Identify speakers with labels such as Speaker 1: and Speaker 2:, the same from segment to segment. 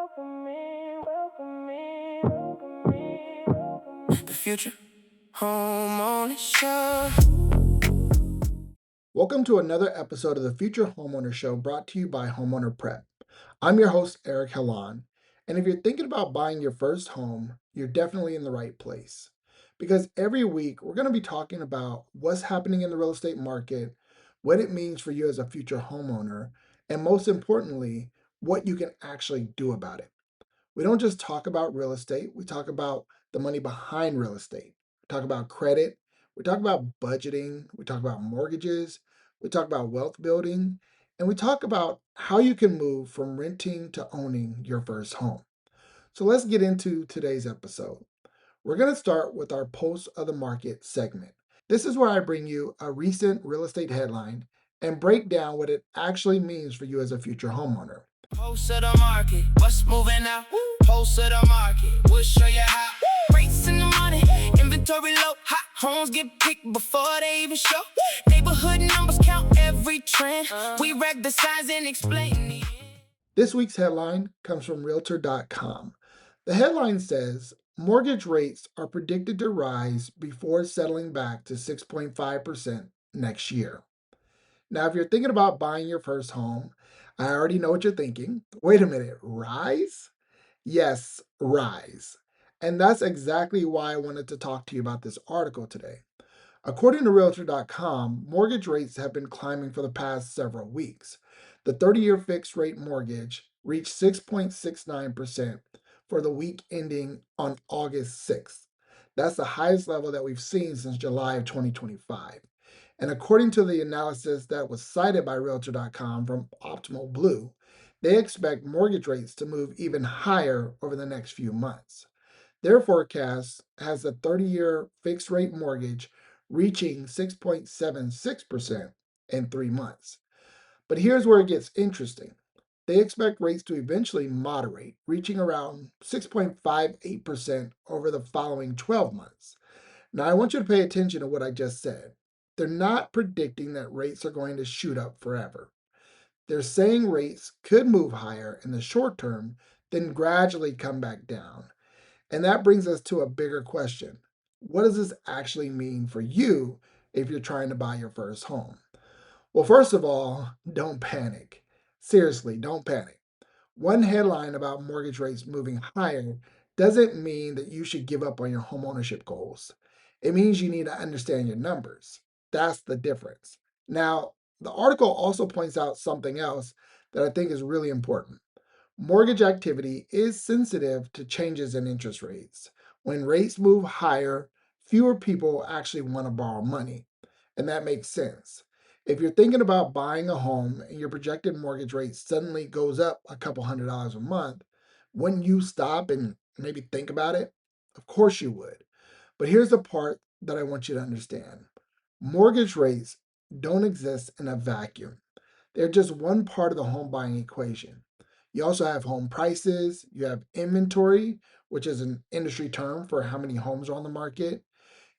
Speaker 1: The Future Homeowner Show.
Speaker 2: Welcome to another episode of the Future Homeowner Show brought to you by Homeowner Prep. I'm your host, Eric Helon, and if you're thinking about buying your first home, you're definitely in the right place. Because every week we're going to be talking about what's happening in the real estate market, what it means for you as a future homeowner, and most importantly, what you can actually do about it. We don't just talk about real estate, we talk about the money behind real estate. We talk about credit, we talk about budgeting, we talk about mortgages, we talk about wealth building, and we talk about how you can move from renting to owning your first home. So let's get into today's episode. We're going to start with our Pulse of the Market segment. This is where I bring you a recent real estate headline and break down what it actually means for you as a future homeowner.
Speaker 1: Pulse of the market, what's moving now? Pulse of the market, we'll show you how. Rates in the money, inventory low, hot homes get picked before they even show. Neighborhood numbers count every trend. We wreck the signs and explain the end.
Speaker 2: This week's headline comes from Realtor.com. The headline says, mortgage rates are predicted to rise before settling back to 6.5% next year. Now, if you're thinking about buying your first home, I already know what you're thinking. Wait a minute, rise? Yes, rise. And that's exactly why I wanted to talk to you about this article today. According to Realtor.com, mortgage rates have been climbing for the past several weeks. The 30-year fixed rate mortgage reached 6.69% for the week ending on August 6th. That's the highest level that we've seen since July of 2025. And according to the analysis that was cited by Realtor.com from Optimal Blue, they expect mortgage rates to move even higher over the next few months. Their forecast has the 30-year fixed rate mortgage reaching 6.76% in 3 months. But here's where it gets interesting. They expect rates to eventually moderate, reaching around 6.58% over the following 12 months. Now, I want you to pay attention to what I just said. They're not predicting that rates are going to shoot up forever. They're saying rates could move higher in the short term, then gradually come back down. And that brings us to a bigger question. What does this actually mean for you if you're trying to buy your first home? Well, first of all, don't panic. Seriously, don't panic. One headline about mortgage rates moving higher doesn't mean that you should give up on your home ownership goals. It means you need to understand your numbers. That's the difference. Now, the article also points out something else that I think is really important. Mortgage activity is sensitive to changes in interest rates. When rates move higher, fewer people actually want to borrow money, and that makes sense. If you're thinking about buying a home and your projected mortgage rate suddenly goes up a couple $100 a month, wouldn't you stop and maybe think about it? Of course you would. But here's the part that I want you to understand. Mortgage rates don't exist in a vacuum. They're just one part of the home buying equation. You also have home prices, you have inventory, which is an industry term for how many homes are on the market.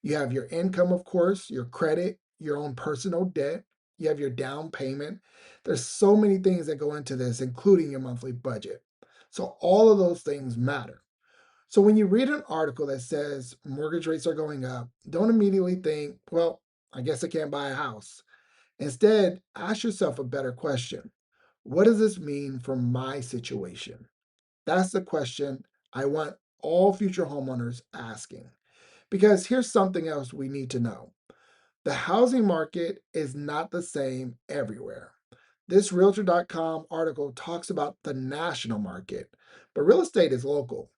Speaker 2: You have your income, of course, your credit, your own personal debt. You have your down payment. There's so many things that go into this, including your monthly budget. So all of those things matter. So when you read an article that says mortgage rates are going up, don't immediately think, well, I guess I can't buy a house. Instead, ask yourself a better question. What does this mean for my situation? That's the question I want all future homeowners asking. Because here's something else we need to know. The housing market is not the same everywhere. This Realtor.com article talks about the national market, but real estate is local.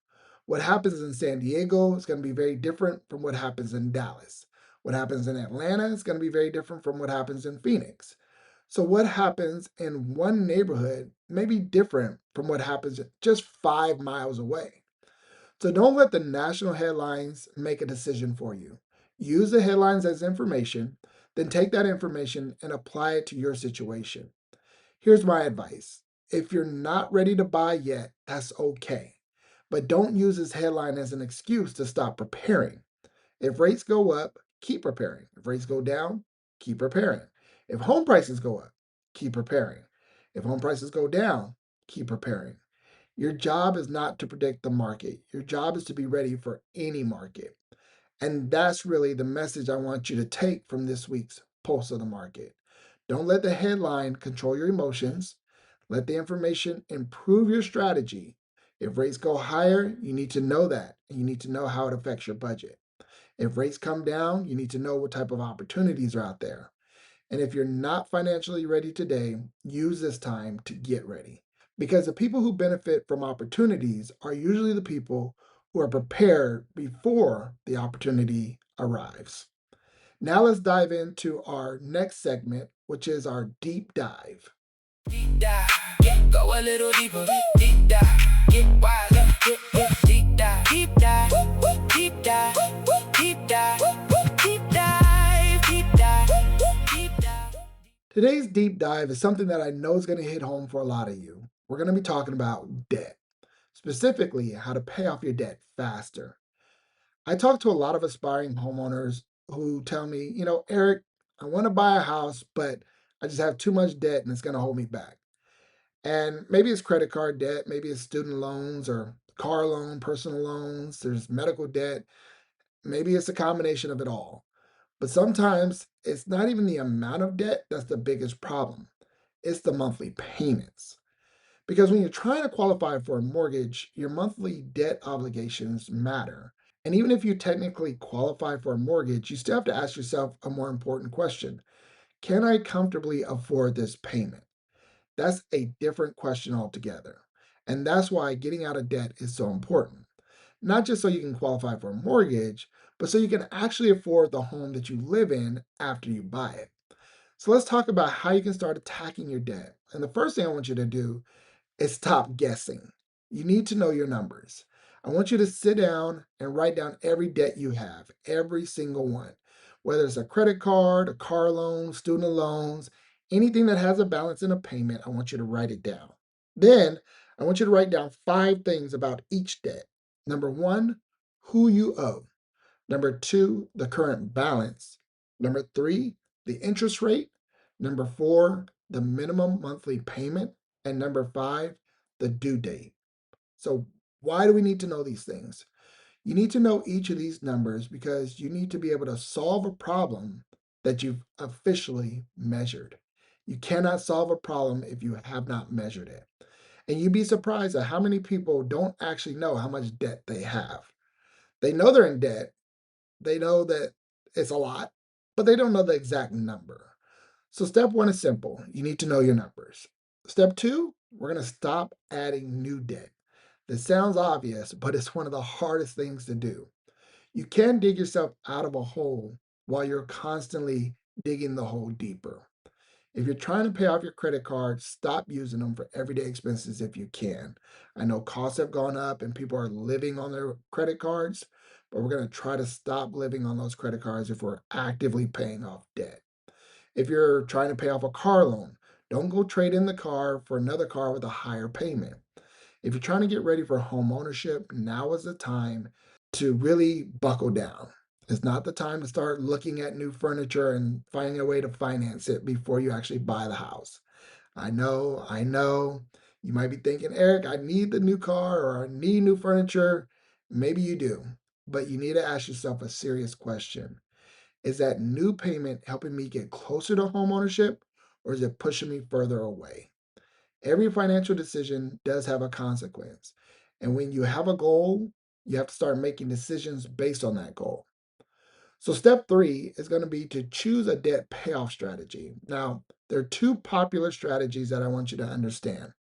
Speaker 2: What happens in San Diego is going to be very different from what happens in Dallas. What happens in Atlanta is going to be very different from what happens in Phoenix. So, what happens in one neighborhood may be different from what happens just 5 miles away. So, don't let the national headlines make a decision for you. Use the headlines as information, then take that information and apply it to your situation. Here's my advice. If you're not ready to buy yet, that's okay. But don't use this headline as an excuse to stop preparing. If rates go up, keep preparing. If rates go down, keep preparing. If home prices go up, keep preparing. If home prices go down, keep preparing. Your job is not to predict the market. Your job is to be ready for any market. And that's really the message I want you to take from this week's Pulse of the Market. Don't let the headline control your emotions. Let the information improve your strategy. If rates go higher, you need to know that, and you need to know how it affects your budget. If rates come down, you need to know what type of opportunities are out there. And if you're not financially ready today, use this time to get ready. Because the people who benefit from opportunities are usually the people who are prepared before the opportunity arrives. Now let's dive into our next segment, which is our deep dive.
Speaker 1: Deep dive, yeah, go a little deeper. Deep dive, get wiser. Deep dive, deep dive, deep dive, deep dive, deep dive, deep dive, deep dive.
Speaker 2: Today's deep dive is something that I know is going to hit home for a lot of you. We're going to be talking about debt, specifically how to pay off your debt faster. I talk to a lot of aspiring homeowners who tell me, Eric, I want to buy a house, but I just have too much debt and it's going to hold me back. And maybe it's credit card debt, maybe it's student loans or car loan, personal loans, there's medical debt, maybe it's a combination of it all. But sometimes it's not even the amount of debt that's the biggest problem, it's the monthly payments. Because when you're trying to qualify for a mortgage, your monthly debt obligations matter. And even if you technically qualify for a mortgage, you still have to ask yourself a more important question. Can I comfortably afford this payment? That's a different question altogether. And that's why getting out of debt is so important. Not just so you can qualify for a mortgage, but so you can actually afford the home that you live in after you buy it. So let's talk about how you can start attacking your debt. And the first thing I want you to do is stop guessing. You need to know your numbers. I want you to sit down and write down every debt you have, every single one, whether it's a credit card, a car loan, student loans, anything that has a balance and a payment. I want you to write it down. Then I want you to write down 5 things about each debt. Number one, who you owe. Number two, the current balance. Number three, the interest rate. Number four, the minimum monthly payment. And number five, the due date. So, why do we need to know these things? You need to know each of these numbers because you need to be able to solve a problem that you've officially measured. You cannot solve a problem if you have not measured it. And you'd be surprised at how many people don't actually know how much debt they have. They know they're in debt, they know that it's a lot, but they don't know the exact number. So, step one is simple. You need to know your numbers. Step two, we're going to stop adding new debt. This sounds obvious, but it's one of the hardest things to do. You can dig yourself out of a hole while you're constantly digging the hole deeper. If you're trying to pay off your credit card, stop using them for everyday expenses if you can. I know costs have gone up and people are living on their credit cards, but we're going to try to stop living on those credit cards if we're actively paying off debt. If you're trying to pay off a car loan, don't go trade in the car for another car with a higher payment. If you're trying to get ready for home ownership, now is the time to really buckle down. It's not the time to start looking at new furniture and finding a way to finance it before you actually buy the house. I know. You might be thinking, Eric, I need the new car or I need new furniture. Maybe you do, but you need to ask yourself a serious question. Is that new payment helping me get closer to home ownership or is it pushing me further away? Every financial decision does have a consequence. And when you have a goal, you have to start making decisions based on that goal. So, step three is going to be to choose a debt payoff strategy. Now, there are two popular strategies that I want you to understand.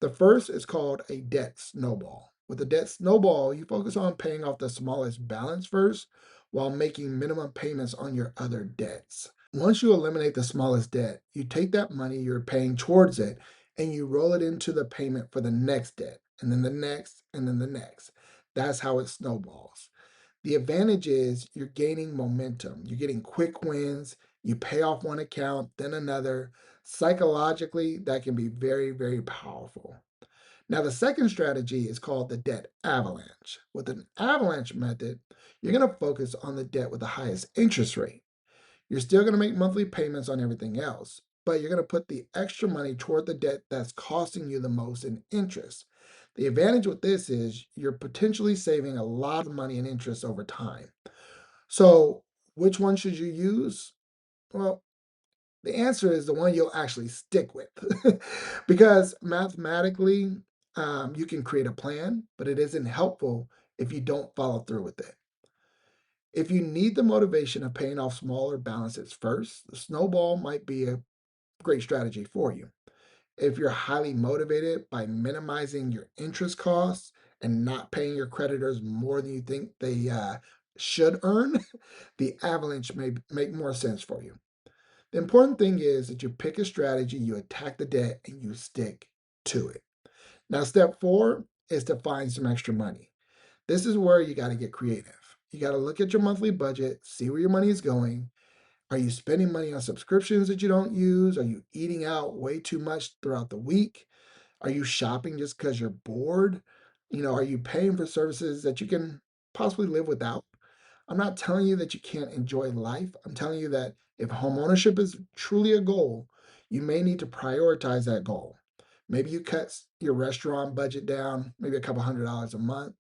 Speaker 2: The first is called a debt snowball. With a debt snowball, you focus on paying off the smallest balance first while making minimum payments on your other debts. Once you eliminate the smallest debt, you take that money you're paying towards it and you roll it into the payment for the next debt, and then the next, and then the next. That's how it snowballs. The advantage is you're gaining momentum. You're getting quick wins. You pay off one account, then another. Psychologically, that can be very, very powerful. Now, the second strategy is called the debt avalanche. With an avalanche method, you're going to focus on the debt with the highest interest rate. You're still going to make monthly payments on everything else, but you're going to put the extra money toward the debt that's costing you the most in interest. The advantage with this is you're potentially saving a lot of money in interest over time. So, which one should you use? Well, the answer is the one you'll actually stick with. Because mathematically, you can create a plan, but it isn't helpful if you don't follow through with it. If you need the motivation of paying off smaller balances first, the snowball might be a great strategy for you. If you're highly motivated by minimizing your interest costs and not paying your creditors more than you think they should earn, the avalanche may make more sense for you. The important thing is that you pick a strategy, you attack the debt, and you stick to it. Now, step four is to find some extra money. This is where you got to get creative. You got to look at your monthly budget, see where your money is going. Are you spending money on subscriptions that you don't use? Are you eating out way too much throughout the week? Are you shopping just because you're bored? Are you paying for services that you can possibly live without? I'm not telling you that you can't enjoy life. I'm telling you that if homeownership is truly a goal, you may need to prioritize that goal. Maybe you cut your restaurant budget down, maybe a couple $100s a month,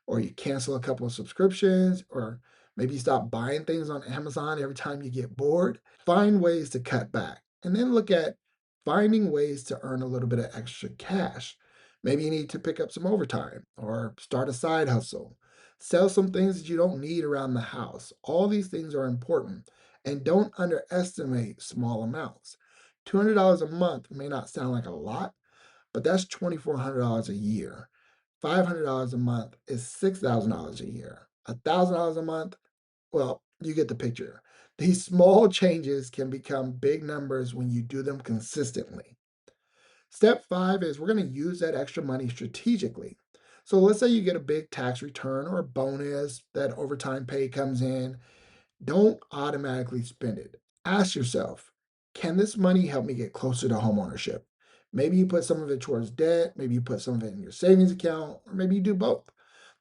Speaker 2: or you cancel a couple of subscriptions, or maybe you stop buying things on Amazon every time you get bored. Find ways to cut back and then look at finding ways to earn a little bit of extra cash. Maybe you need to pick up some overtime or start a side hustle. Sell some things that you don't need around the house. All these things are important and don't underestimate small amounts. $200 a month may not sound like a lot, but that's $2,400 a year. $500 a month is $6,000 a year. $1,000 a month, well, you get the picture. These small changes can become big numbers when you do them consistently. Step five is we're going to use that extra money strategically. So let's say you get a big tax return or a bonus, that overtime pay comes in. Don't automatically spend it. Ask yourself, can this money help me get closer to homeownership? Maybe you put some of it towards debt, maybe you put some of it in your savings account, or maybe you do both.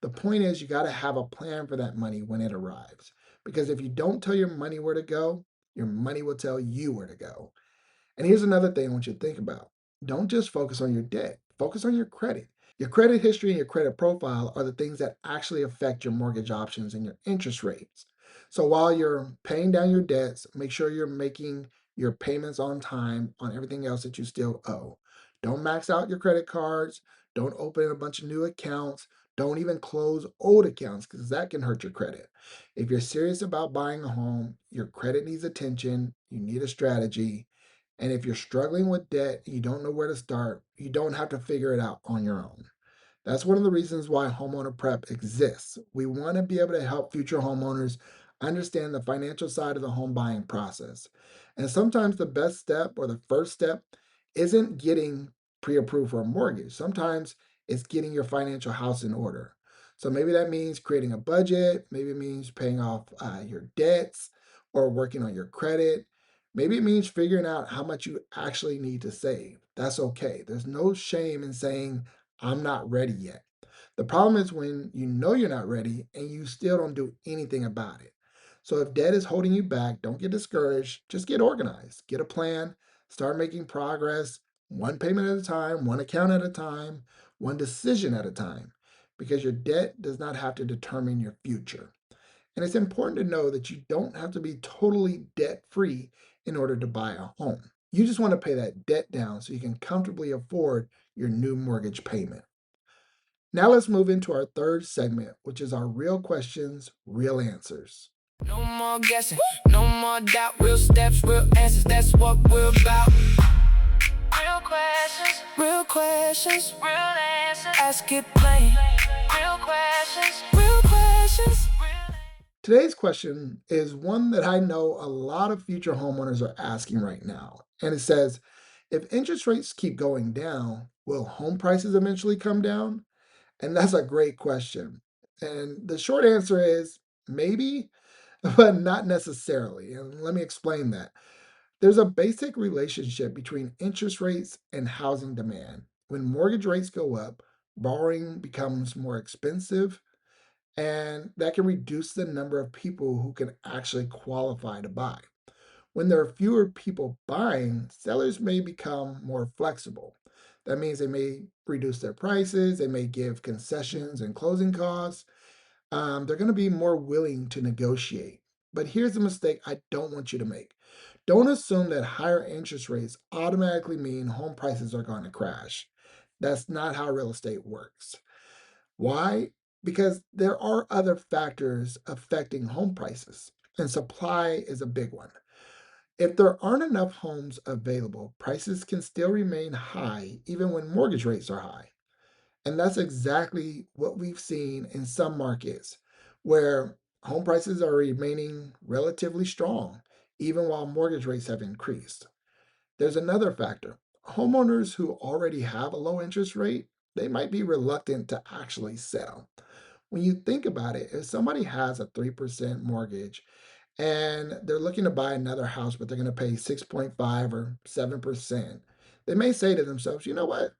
Speaker 2: The point is, you got to have a plan for that money when it arrives. Because if you don't tell your money where to go, your money will tell you where to go. And here's another thing I want you to think about. Don't just focus on your debt, focus on your credit. Your credit history and your credit profile are the things that actually affect your mortgage options and your interest rates. So while you're paying down your debts, make sure you're making your payments on time on everything else that you still owe. Don't max out your credit cards. Don't open a bunch of new accounts. Don't even close old accounts because that can hurt your credit. If you're serious about buying a home, your credit needs attention. You need a strategy. And if you're struggling with debt and you don't know where to start, you don't have to figure it out on your own. That's one of the reasons why Homeowner Prep exists. We want to be able to help future homeowners understand the financial side of the home buying process. And sometimes the best step or the first step isn't getting pre approved for a mortgage. Sometimes it's getting your financial house in order. So maybe that means creating a budget, maybe it means paying off your debts or working on your credit. Maybe it means figuring out how much you actually need to save. That's okay. There's no shame in saying, I'm not ready yet. The problem is when you know you're not ready and you still don't do anything about it. So if debt is holding you back, don't get discouraged. Just get organized, get a plan, start making progress, one payment at a time, one account at a time, one decision at a time, because your debt does not have to determine your future. And it's important to know that you don't have to be totally debt free in order to buy a home. You just want to pay that debt down so you can comfortably afford your new mortgage payment. Now let's move into our third segment, which is our real questions, real answers.
Speaker 1: No more guessing, no more doubt. Real steps, real answers, that's what we're about. Real questions, real answers. Ask it plain. Real questions, real questions.
Speaker 2: Today's question is one that I know a lot of future homeowners are asking right now. And it says, if interest rates keep going down, will home prices eventually come down? And that's a great question. And the short answer is maybe, but not necessarily. And let me explain that. There's a basic relationship between interest rates and housing demand. When mortgage rates go up, borrowing becomes more expensive, and that can reduce the number of people who can actually qualify to buy. When there are fewer people buying, sellers may become more flexible. That means they may reduce their prices, they may give concessions and closing costs. They're going to be more willing to negotiate. But here's the mistake I don't want you to make. Don't assume that higher interest rates automatically mean home prices are going to crash. That's not how real estate works. Why? Because there are other factors affecting home prices, and supply is a big one. If there aren't enough homes available, prices can still remain high even when mortgage rates are high. And that's exactly what we've seen in some markets where home prices are remaining relatively strong, even while mortgage rates have increased. There's another factor. Homeowners who already have a low interest rate, they might be reluctant to actually sell. When you think about it, if somebody has a 3% mortgage and they're looking to buy another house, but they're going to pay 6.5 or 7%, they may say to themselves, you know what?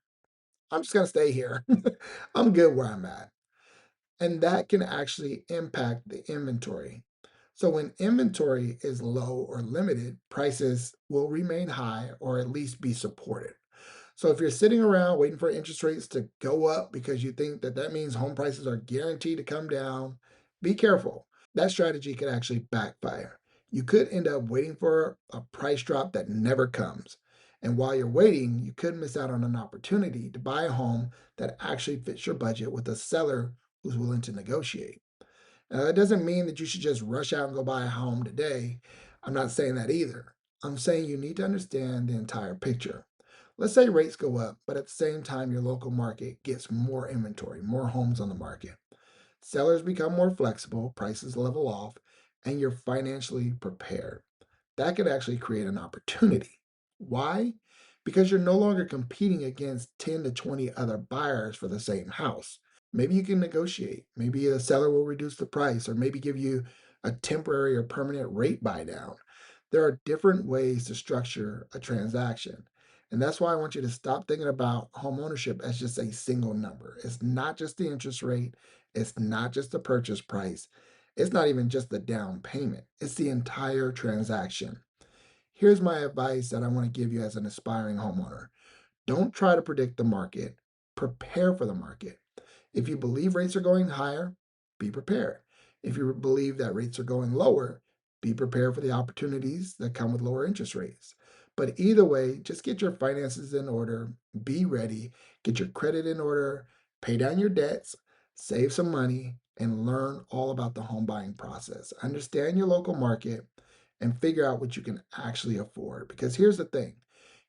Speaker 2: I'm just going to stay here. I'm good where I'm at. And that can actually impact the inventory. So when inventory is low or limited, prices will remain high or at least be supported. So if you're sitting around waiting for interest rates to go up because you think that that means home prices are guaranteed to come down, be careful. That strategy could actually backfire. You could end up waiting for a price drop that never comes. And while you're waiting, you could miss out on an opportunity to buy a home that actually fits your budget with a seller who's willing to negotiate. Now, that doesn't mean that you should just rush out and go buy a home today. I'm not saying that either. I'm saying you need to understand the entire picture. Let's say rates go up, but at the same time, your local market gets more inventory, more homes on the market. Sellers become more flexible, prices level off, and you're financially prepared. That could actually create an opportunity. Why? Because you're no longer competing against 10 to 20 other buyers for the same house. Maybe you can negotiate. Maybe the seller will reduce the price or maybe give you a temporary or permanent rate buy down. There are different ways to structure a transaction. And that's why I want you to stop thinking about home ownership as just a single number. It's not just the interest rate, it's not just the purchase price, it's not even just the down payment, it's the entire transaction. Here's my advice that I want to give you as an aspiring homeowner. Don't try to predict the market, prepare for the market. If you believe rates are going higher, be prepared. If you believe that rates are going lower, be prepared for the opportunities that come with lower interest rates. But either way, just get your finances in order, be ready, get your credit in order, pay down your debts, save some money, and learn all about the home buying process. Understand your local market and figure out what you can actually afford. Because here's the thing,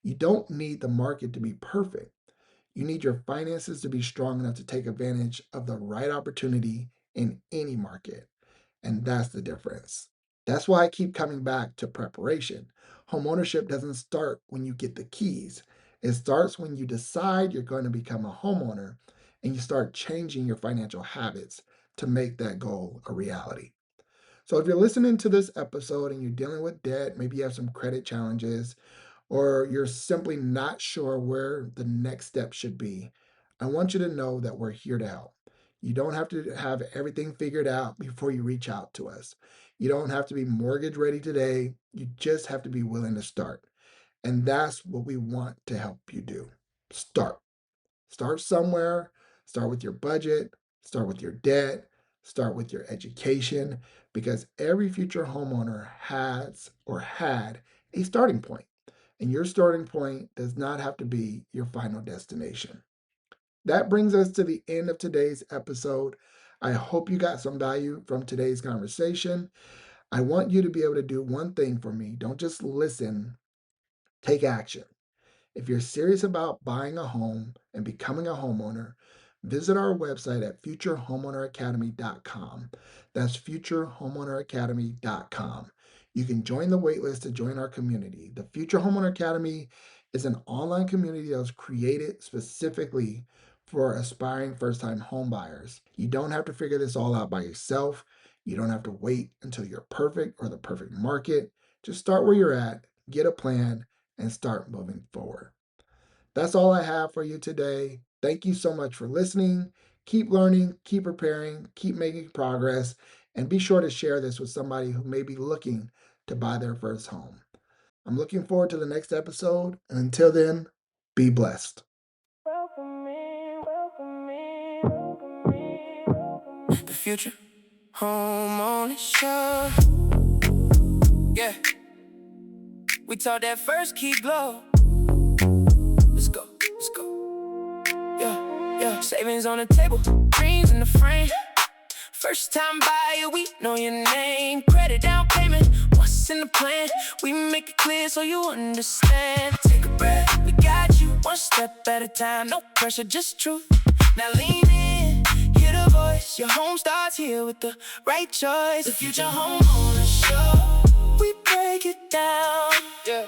Speaker 2: you don't need the market to be perfect. You need your finances to be strong enough to take advantage of the right opportunity in any market. And that's the difference. That's why I keep coming back to preparation. Homeownership doesn't start when you get the keys, it starts when you decide you're going to become a homeowner and you start changing your financial habits to make that goal a reality. So, if you're listening to this episode and you're dealing with debt, maybe you have some credit challenges, or you're simply not sure where the next step should be, I want you to know that we're here to help. You don't have to have everything figured out before you reach out to us. You don't have to be mortgage ready today. You just have to be willing to start. And that's what we want to help you do. Start. Start somewhere, start with your budget, start with your debt, start with your education, because every future homeowner has or had a starting point, and your starting point does not have to be your final destination. That brings us to the end of today's episode. I hope you got some value from today's conversation. I want you to be able to do one thing for me. Don't just listen, take action. If you're serious about buying a home and becoming a homeowner, visit our website at futurehomeowneracademy.com. That's futurehomeowneracademy.com. You can join the waitlist to join our community. The Future Homeowner Academy is an online community that was created specifically for aspiring first-time homebuyers. You don't have to figure this all out by yourself. You don't have to wait until you're perfect or the perfect market. Just start where you're at, get a plan, and start moving forward. That's all I have for you today. Thank you so much for listening. Keep learning, keep preparing, keep making progress, and be sure to share this with somebody who may be looking to buy their first home. I'm looking forward to the next episode, and until then, be blessed.
Speaker 1: Future Homeowner Show. Yeah, we taught that first key glow. Let's go, let's go. Yeah, savings on the table, dreams in the frame. First time buyer, we know your name. Credit down payment, what's in the plan? We make it clear so you understand. Take a breath, we got you one step at a time. No pressure, just truth. Now lean in, hear the voice. Your home starts here with the right choice. The Future Homeowner Show, we break it down. Yeah.